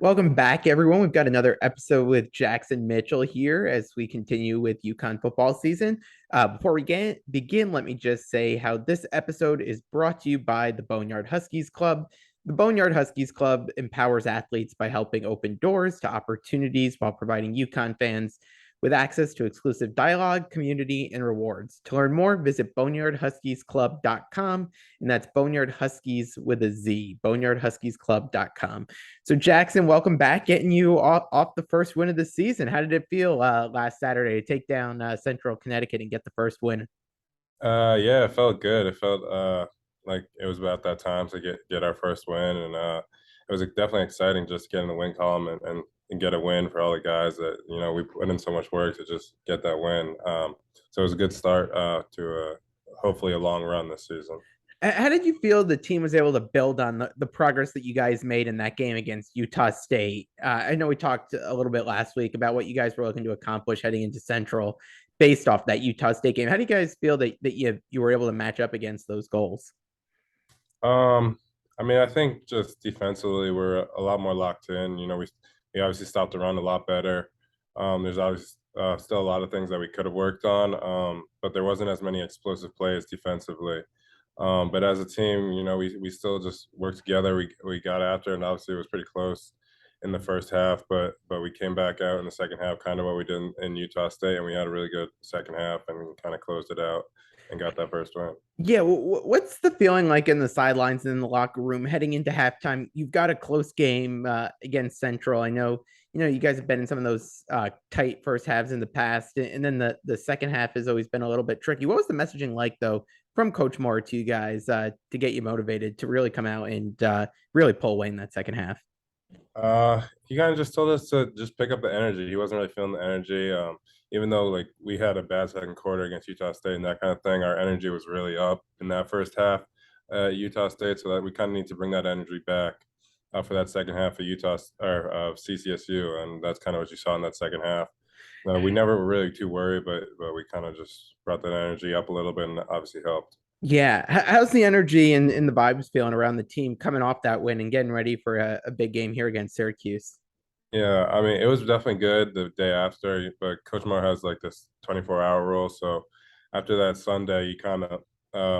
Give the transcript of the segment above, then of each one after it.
Welcome back, everyone. We've got another episode with Jackson Mitchell here as we continue with UConn football season. Before we begin, let me just say how this episode is brought to you by the Boneyard Huskies Club. The Boneyard Huskies Club empowers athletes by helping open doors to opportunities while providing UConn fans with access to exclusive dialogue, community, and rewards. To learn more, visit boneyardhuskiesclub.com, and that's Boneyard Huskies with a Z, boneyardhuskiesclub.com. So Jackson, welcome back, getting you off the first win of the season. How did it feel last Saturday to take down Central Connecticut and get the first win? Yeah, it felt good. It felt like it was about that time to get our first win, and it was definitely exciting just to get in the win column and get a win for all the guys that we put in so much work to just get that win. So it was a good start to hopefully a long run this season. How did you feel the team was able to build on the progress that you guys made in that game against Utah State? I know we talked a little bit last week about what you guys were looking to accomplish heading into Central based off that Utah State game. How do you guys feel that you were able to match up against those goals? Um, I mean, I think just defensively we're a lot more locked in. We obviously stopped the run a lot better. There's obviously still a lot of things that we could have worked on, but there wasn't as many explosive plays defensively. But as a team, we still just worked together. We got after, and obviously it was pretty close in the first half, but we came back out in the second half, kind of what we did in Utah State, and we had a really good second half and kind of closed it out and got that first win. Yeah, what's the feeling like in the sidelines and in the locker room heading into halftime? You've got a close game against Central. I know, you guys have been in some of those tight first halves in the past, and then the second half has always been a little bit tricky. What was the messaging like though from Coach Moore to you guys to get you motivated to really come out and really pull away in that second half? He kind of just told us to just pick up the energy. He wasn't really feeling the energy. Even though like we had a bad second quarter against Utah State and that kind of thing, our energy was really up in that first half at Utah State. So that we kind of need to bring that energy back for that second half of Utah or of CCSU, and that's kind of what you saw in that second half. We never were really too worried, but we kind of just brought that energy up a little bit, and obviously helped. Yeah, how's the energy and the vibes feeling around the team coming off that win and getting ready for a big game here against Syracuse? Yeah, I mean, it was definitely good the day after, but Coach Moore has like this 24-hour rule. So after that Sunday, you kind of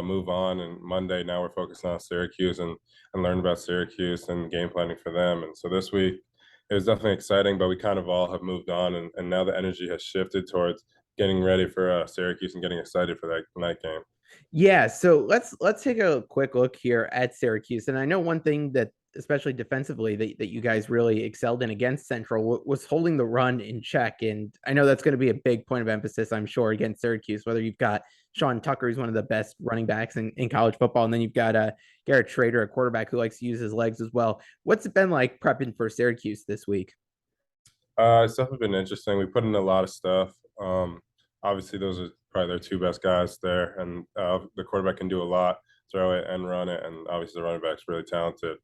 move on. And Monday, now we're focusing on Syracuse and learn about Syracuse and game planning for them. And so this week, it was definitely exciting, but we kind of all have moved on. And now the energy has shifted towards getting ready for Syracuse and getting excited for that night game. Yeah, so let's take a quick look here at Syracuse. And I know one thing that especially defensively that you guys really excelled in against Central was holding the run in check. And I know that's going to be a big point of emphasis, I'm sure, against Syracuse, whether you've got Sean Tucker, who's one of the best running backs in college football, and then you've got Garrett Schrader, a quarterback who likes to use his legs as well. What's it been like prepping for Syracuse this week? It's definitely been interesting. We put in a lot of stuff. Obviously, those are probably their two best guys there, and the quarterback can do a lot, throw it and run it, and obviously the running back's really talented.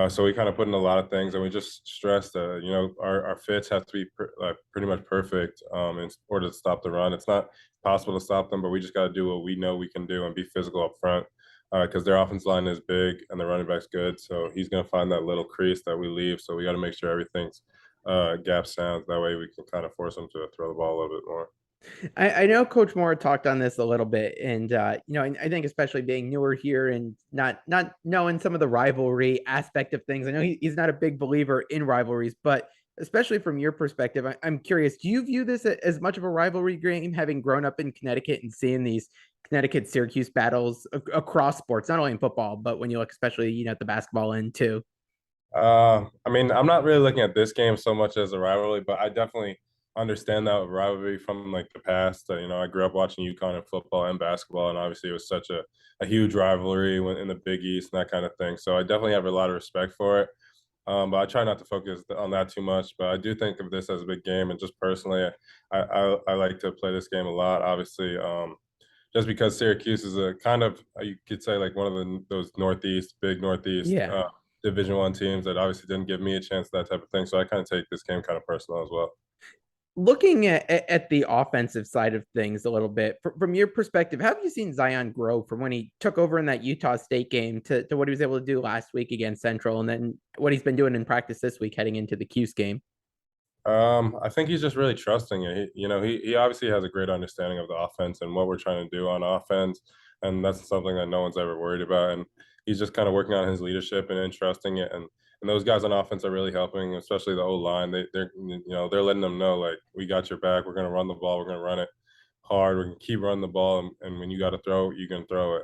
So we kind of put in a lot of things, and we just stressed that our fits have to be pretty much perfect in order to stop the run. It's not possible to stop them, but we just got to do what we know we can do and be physical up front because their offense line is big and the running back's good. So he's going to find that little crease that we leave. So we got to make sure everything's gap sounds. That way we can kind of force them to throw the ball a little bit more. I know Coach Moore talked on this a little bit, and I think especially being newer here and not knowing some of the rivalry aspect of things. I know he's not a big believer in rivalries, but especially from your perspective, I'm curious. Do you view this as much of a rivalry game, having grown up in Connecticut and seeing these Connecticut Syracuse battles across sports, not only in football, but when you look especially at the basketball end too? I mean, I'm not really looking at this game so much as a rivalry, but I definitely understand that rivalry from like the past. I grew up watching UConn in football and basketball, and obviously it was such a huge rivalry when in the Big East and that kind of thing. So I definitely have a lot of respect for it. But I try not to focus on that too much. But I do think of this as a big game, and just personally, I like to play this game a lot. Obviously, just because Syracuse is a kind of you could say like one of those big Northeast Yeah. Division One teams that obviously didn't give me a chance that type of thing. So I kind of take this game kind of personal as well. Looking at the offensive side of things a little bit, from your perspective, how have you seen Zion grow from when he took over in that Utah State game to what he was able to do last week against Central, and then what he's been doing in practice this week heading into the Cuse game? I think he's just really trusting it. He obviously has a great understanding of the offense and what we're trying to do on offense, and that's something that no one's ever worried about. And he's just kind of working on his leadership and entrusting it. And those guys on offense are really helping, especially the O line. They're letting them know like we got your back. We're gonna run the ball. We're gonna run it hard. We're gonna keep running the ball, and when you got to throw, you can throw it.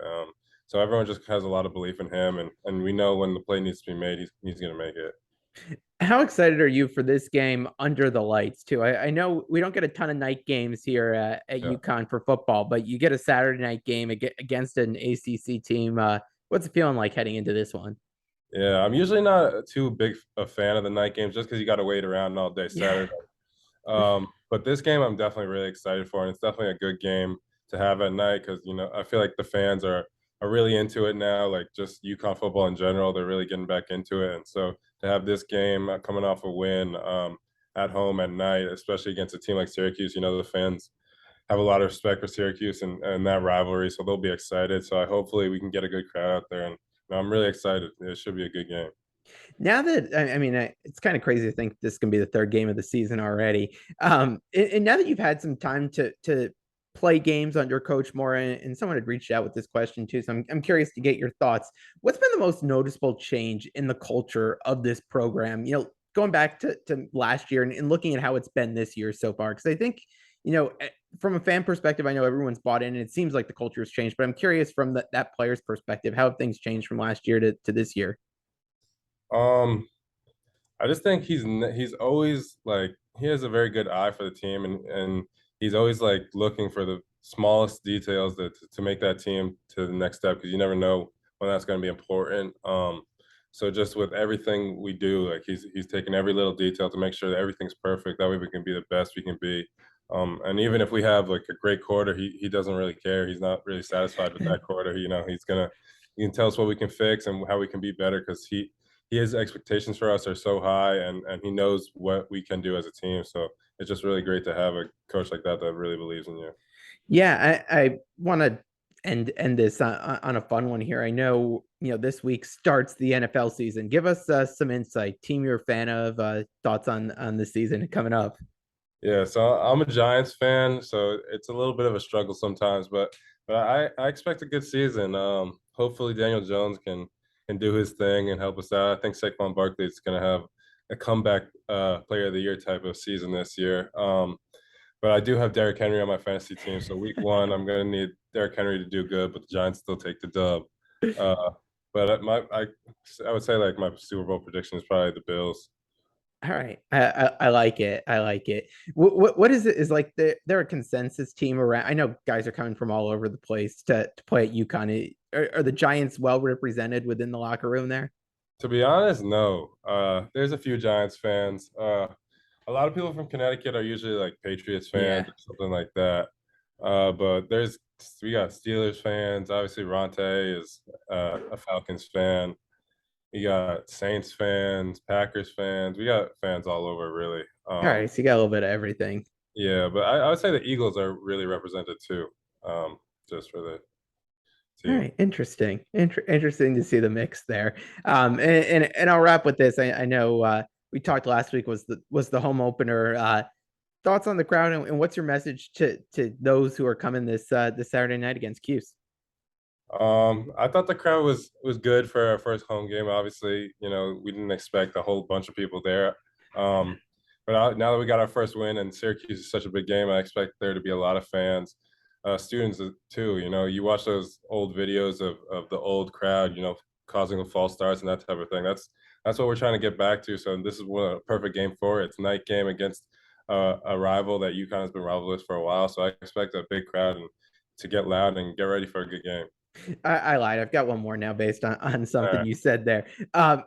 So everyone just has a lot of belief in him, and we know when the play needs to be made, he's gonna make it. How excited are you for this game under the lights too? I know we don't get a ton of night games here at Yeah. UConn for football, but you get a Saturday night game against an ACC team. What's it feeling like heading into this one? Yeah, I'm usually not too big a fan of the night games just because you got to wait around all day Yeah. Saturday. But this game I'm definitely really excited for, and it's definitely a good game to have at night because I feel like the fans are really into it now. Like just UConn football in general, they're really getting back into it, and so to have this game coming off a win at home at night, especially against a team like Syracuse, the fans have a lot of respect for Syracuse and that rivalry, so they'll be excited. So hopefully we can get a good crowd out there, and I'm really excited. It should be a good game. Now that I mean, it's kind of crazy to think this can be the third game of the season already. And now that you've had some time to play games under Coach Moore, and someone had reached out with this question too, so I'm curious to get your thoughts. What's been the most noticeable change in the culture of this program? Going back to last year and looking at how it's been this year so far, because I think from a fan perspective, I know everyone's bought in, and it seems like the culture has changed. But I'm curious from that player's perspective, how have things changed from last year to this year? Um, I just think he's always like he has a very good eye for the team, and he's always like looking for the smallest details to make that team to the next step because you never know when that's going to be important. So just with everything we do, like he's taking every little detail to make sure that everything's perfect. That way we can be the best we can be. And even if we have like a great quarter, he doesn't really care. He's not really satisfied with that quarter. He can tell us what we can fix and how we can be better because his expectations for us are so high and he knows what we can do as a team. So it's just really great to have a coach like that that really believes in you. Yeah, I want to end this on a fun one here. I know this week starts the NFL season. Give us some insight. Team you're a fan of, thoughts on the season coming up. Yeah, so I'm a Giants fan, so it's a little bit of a struggle sometimes, but I expect a good season. Hopefully Daniel Jones can do his thing and help us out. I think Saquon Barkley is going to have a comeback player of the year type of season this year. But I do have Derrick Henry on my fantasy team, so week one I'm going to need Derrick Henry to do good, but the Giants still take the dub. Uh, but I would say like my Super Bowl prediction is probably the Bills. All right, I like it. I like it. What is it? Is like they're a consensus team around? I know guys are coming from all over the place to play at UConn. Are the Giants well represented within the locker room there? To be honest, no. There's a few Giants fans. A lot of people from Connecticut are usually like Patriots fans Yeah. or something like that. But we got Steelers fans. Obviously, Ronte is a Falcons fan. We got Saints fans, Packers fans. We got fans all over, really. All right, so you got a little bit of everything. Yeah, but I would say the Eagles are really represented too, just for the All team. right, interesting. Interesting to see the mix there. And I'll wrap with this. I know we talked last week was the home opener. Thoughts on the crowd and what's your message to those who are coming this Saturday night against Cuse? I thought the crowd was good for our first home game. Obviously, we didn't expect a whole bunch of people there. But now that we got our first win and Syracuse is such a big game, I expect there to be a lot of fans, students too. You watch those old videos of the old crowd, causing the false starts and that type of thing. That's what we're trying to get back to. So this is a perfect game for it. It's a night game against a rival that UConn has been rival with for a while. So I expect a big crowd and to get loud and get ready for a good game. I lied. I've got one more now based on All something right. you said there. And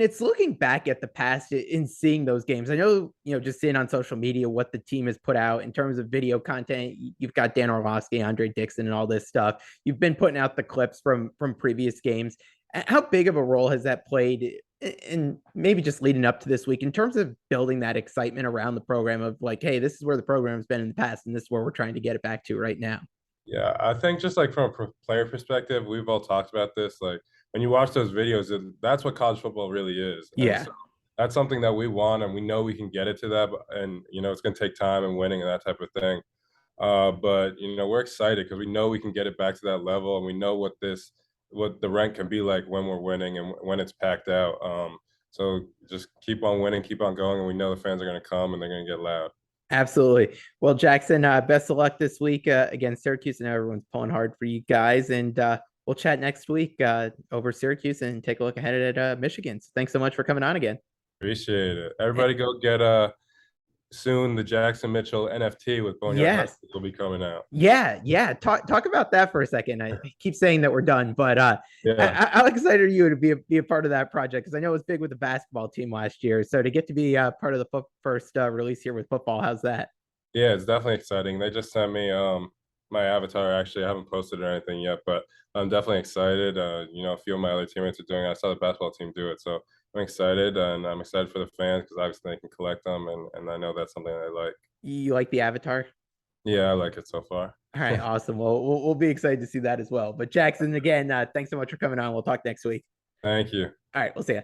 it's looking back at the past in seeing those games. I know, just seeing on social media what the team has put out in terms of video content. You've got Dan Orlovsky, Andre Dixon, and all this stuff. You've been putting out the clips from previous games. How big of a role has that played And maybe just leading up to this week in terms of building that excitement around the program of like, hey, this is where the program's been in the past and this is where we're trying to get it back to right now. Yeah, I think just like from a player perspective, we've all talked about this. Like when you watch those videos, that's what college football really is, and Yeah, so that's something that we want, and we know we can get it to that. And it's going to take time and winning and that type of thing. But we're excited because we know we can get it back to that level, and we know what the rank can be like when we're winning and when it's packed out. So just keep on winning, keep on going, and we know the fans are going to come and they're going to get loud. absolutely. Well, Jackson, best of luck this week against Syracuse. And everyone's pulling hard for you guys. And we'll chat next week over Syracuse and take a look ahead at Michigan. So thanks so much for coming on again. Appreciate it. Eh, Everybody go get soon the Jackson Mitchell NFT with Boneyard yes. Hustlers will be coming out. Yeah. Talk about that for a second. I keep saying that we're done, but Yeah. how excited are you to be a part of that project? Because I know it was big with the basketball team last year. So to get to be part of the first release here with football, how's that? Yeah, it's definitely exciting. They just sent me my avatar actually. I haven't posted or anything yet, but I'm definitely excited. A few of my other teammates are doing it. I saw the basketball team do it. So I'm excited and I'm excited for the fans because obviously they can collect them and I know that's something they like. You like the avatar? Yeah, I like it so far. All right, awesome. Well, we'll be excited to see that as well. But Jackson, again, thanks so much for coming on. We'll talk next week. Thank you. All right, we'll see you.